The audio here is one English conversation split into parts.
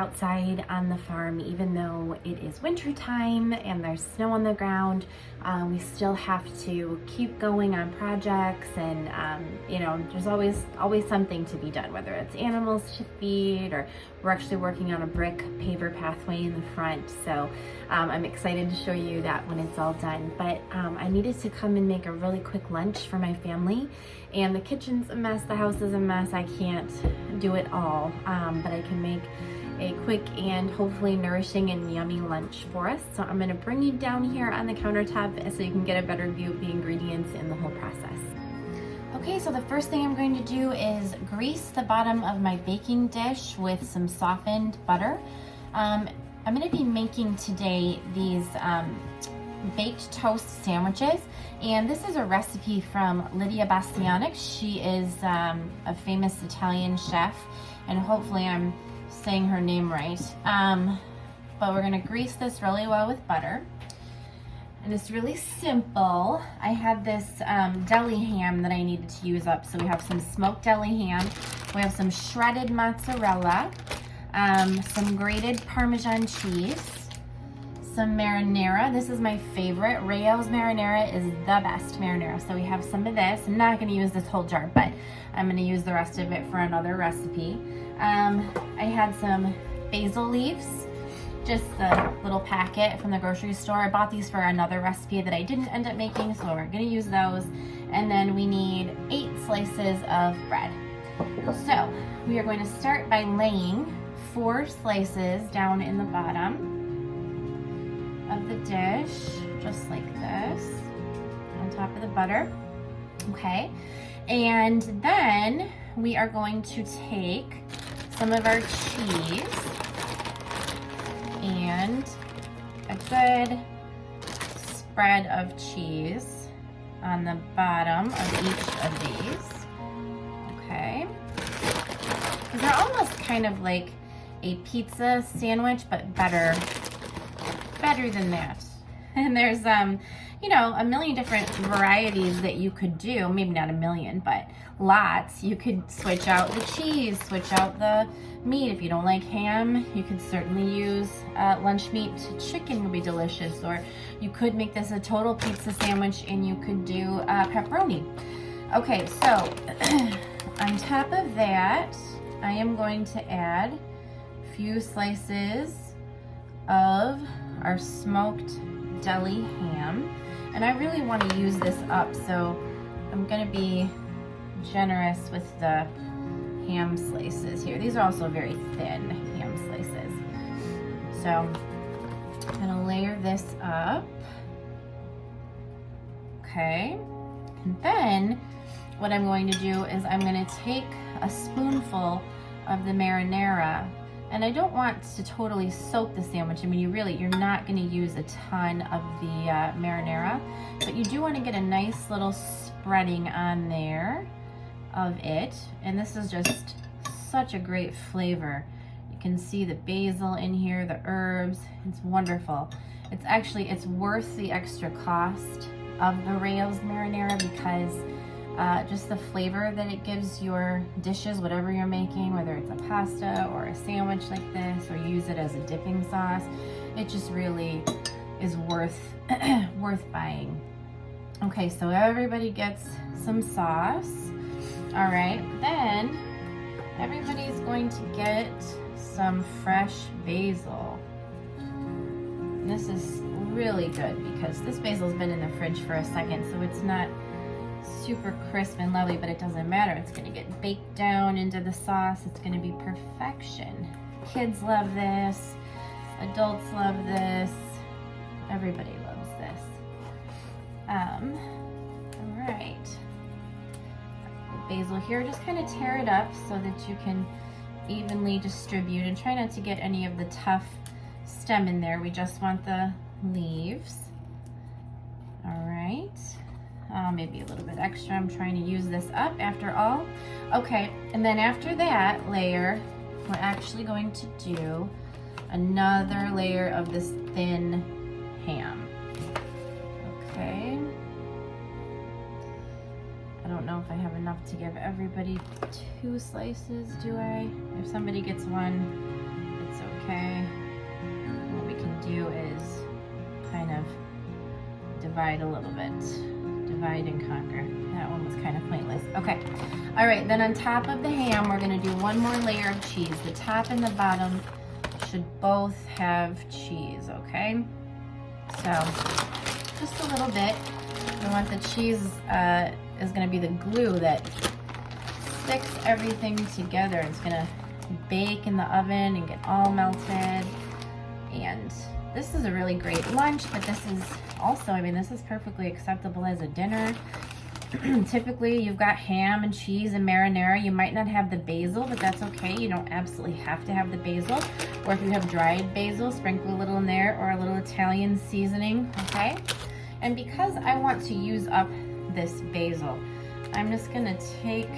outside on the farm, even though it is winter time and there's snow on the ground. We still have to keep going on projects, and you know, there's always something to be done, whether it's animals to feed, or we're actually working on a brick paver pathway in the front. So I'm excited to show you that when it's all done. But I needed to come and make a really quick lunch for my family, and the kitchen's a mess, the house is a mess. I can't do it all, but I can make a quick and hopefully nourishing and yummy lunch for us. So I'm going to bring you down here on the countertop so you can get a better view of the ingredients and the whole process. Okay, so the first thing I'm going to do is grease the bottom of my baking dish with some softened butter. I'm going to be making today these baked toast sandwiches, and this is a recipe from Lidia Bastianic. She is a famous Italian chef, and hopefully I'm saying her name right. But we're gonna grease this really well with butter. And it's really simple. I had this deli ham that I needed to use up. So we have some smoked deli ham, we have some shredded mozzarella, some grated Parmesan cheese, some marinara. This is my favorite. Rayo's marinara is the best marinara. So we have some of this. I'm not gonna use this whole jar, but I'm gonna use the rest of it for another recipe. I had some basil leaves, just a little packet from the grocery store. I bought these for another recipe that I didn't end up making, so we're gonna use those. And then we need 8 slices of bread. So we are going to start by laying 4 slices down in the bottom of the dish, just like this, on top of the butter. Okay, and then we are going to take some of our cheese and a good spread of cheese on the bottom of each of these. Okay, because they're almost kind of like a pizza sandwich, but better than that. And there's you know, a million different varieties that you could do. Maybe not a million, but lots. You could switch out the cheese, switch out the meat. If you don't like ham, you could certainly use lunch meat. Chicken would be delicious. Or you could make this a total pizza sandwich and you could do pepperoni. Okay, so on top of that, I am going to add a few slices of our smoked deli ham. And I really want to use this up, so I'm going to be generous with the ham slices here. These are also very thin ham slices. So I'm going to layer this up. Okay. And then what I'm going to do is I'm going to take a spoonful of the marinara. And I don't want to totally soak the sandwich. I mean, you're not going to use a ton of the marinara, but you do want to get a nice little spreading on there of it. And this is just such a great flavor. You can see the basil in here, the herbs. It's wonderful. It's worth the extra cost of the Rayo's marinara, because just the flavor that it gives your dishes, whatever you're making, whether it's a pasta or a sandwich like this, or use it as a dipping sauce, it just really is worth buying. Okay, so everybody gets some sauce. All right, then everybody's going to get some fresh basil. And this is really good because this basil's been in the fridge for a second, so it's not super crisp and lovely, but it doesn't matter. It's going to get baked down into the sauce. It's going to be perfection. Kids love this. Adults love this. Everybody loves this. All right. Basil here, just kind of tear it up so that you can evenly distribute, and try not to get any of the tough stem in there. We just want the leaves. All right. Maybe a little bit extra. I'm trying to use this up after all. Okay, and then after that layer, we're actually going to do another layer of this thin ham. Okay. I don't know if I have enough to give everybody 2 slices, do I? If somebody gets 1, it's divide a little bit. Divide and conquer. That one was kind of pointless. Okay. All right, then on top of the ham, we're gonna do one more layer of cheese. The top and the bottom should both have cheese, okay? So, just a little bit. We want the cheese is gonna be the glue that sticks everything together. It's gonna bake in the oven and get all melted. And this is a really great lunch, but this is also, I mean, this is perfectly acceptable as a dinner. Typically, you've got ham and cheese and marinara. You might not have the basil, but that's okay. You don't absolutely have to have the basil. Or if you have dried basil, sprinkle a little in there, or a little Italian seasoning, okay? And because I want to use up this basil, I'm just gonna take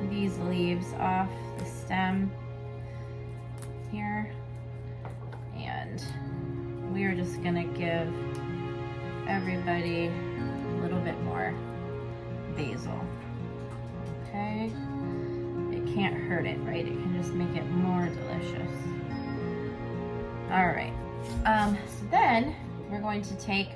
these leaves off the stem here, and we are just gonna give everybody a little bit more basil, okay? It can't hurt it, right? It can just make it more delicious. All right, so then we're going to take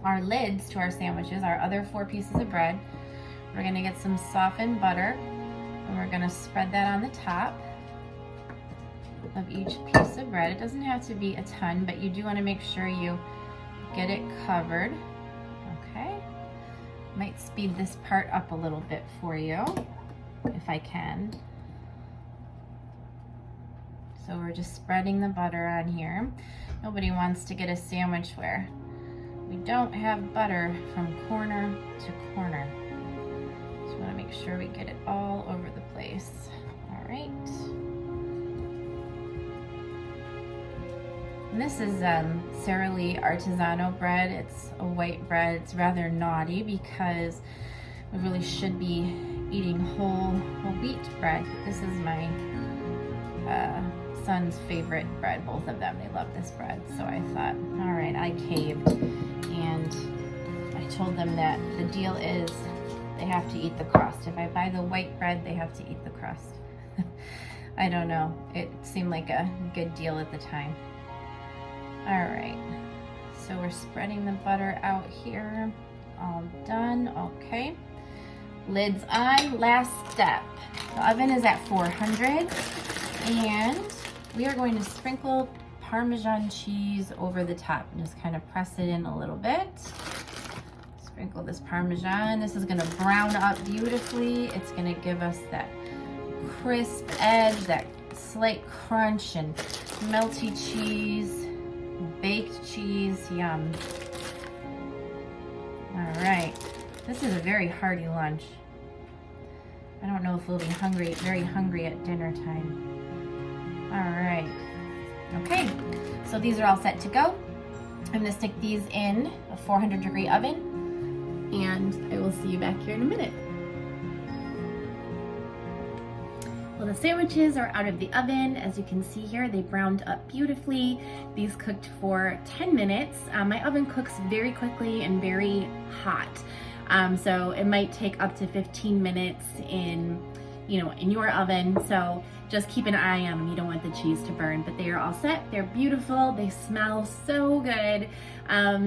our lids to our sandwiches, our other 4 pieces of bread. We're gonna get some softened butter, and we're gonna spread that on the top of each piece of bread. It doesn't have to be a ton, but you do wanna make sure you get it covered, okay? Might speed this part up a little bit for you, if I can. So we're just spreading the butter on here. Nobody wants to get a sandwich where we don't have butter from corner to corner. Just wanna make sure we get it all over the place. All right. And this is Sara Lee Artisanal bread. It's a white bread. It's rather naughty because we really should be eating whole wheat bread. This is my son's favorite bread, both of them. They love this bread. So I thought, all right, I caved. And I told them that the deal is they have to eat the crust. If I buy the white bread, they have to eat the crust. I don't know. It seemed like a good deal at the time. All right, so we're spreading the butter out here. All done, okay. Lids on, last step. The oven is at 400, and we are going to sprinkle Parmesan cheese over the top and just kind of press it in a little bit. Sprinkle this Parmesan. This is gonna brown up beautifully. It's gonna give us that crisp edge, that slight crunch, and melty cheese. Baked cheese, yum. All right, this is a very hearty lunch. I don't know if we'll be very hungry at dinner time. All right, okay, so these are all set to go. I'm gonna stick these in a 400-degree oven, and I will see you back here in a minute. Well, the sandwiches are out of the oven. As you can see here, they browned up beautifully. These cooked for 10 minutes. My oven cooks very quickly and very hot. So it might take up to 15 minutes in your oven. So just keep an eye on them. You don't want the cheese to burn, but they are all set. They're beautiful. They smell so good.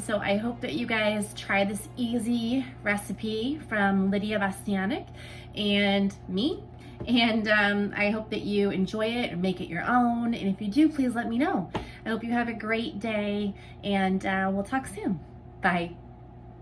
So I hope that you guys try this easy recipe from Lydia Bastianic and me. And I hope that you enjoy it and make it your own. And if you do, please let me know. I hope you have a great day, and we'll talk soon. Bye.